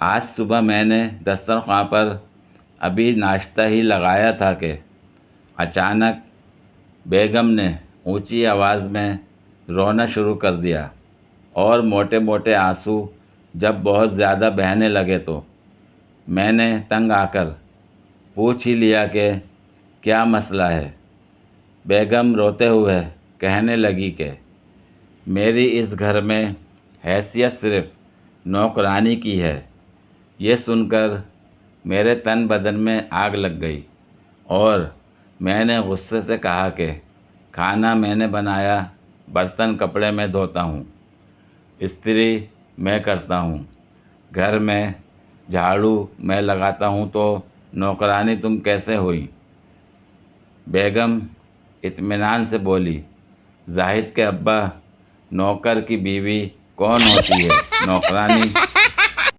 आज सुबह मैंने दस्तरख़्वां पर अभी नाश्ता ही लगाया था कि अचानक बेगम ने ऊंची आवाज़ में रोना शुरू कर दिया और मोटे मोटे आंसू जब बहुत ज़्यादा बहने लगे तो मैंने तंग आकर पूछ ही लिया कि क्या मसला है। बेगम रोते हुए कहने लगी कि मेरी इस घर में हैसियत सिर्फ़ नौकरानी की है। ये सुनकर मेरे तन बदन में आग लग गई और मैंने गुस्से से कहा कि खाना मैंने बनाया, बर्तन कपड़े में धोता हूँ, इस्त्री मैं करता हूँ, घर में झाड़ू मैं लगाता हूँ, तो नौकरानी तुम कैसे हुई? बेगम इत्मीनान से बोली, जाहिद के अब्बा, नौकर की बीवी कौन होती है? नौकरानी।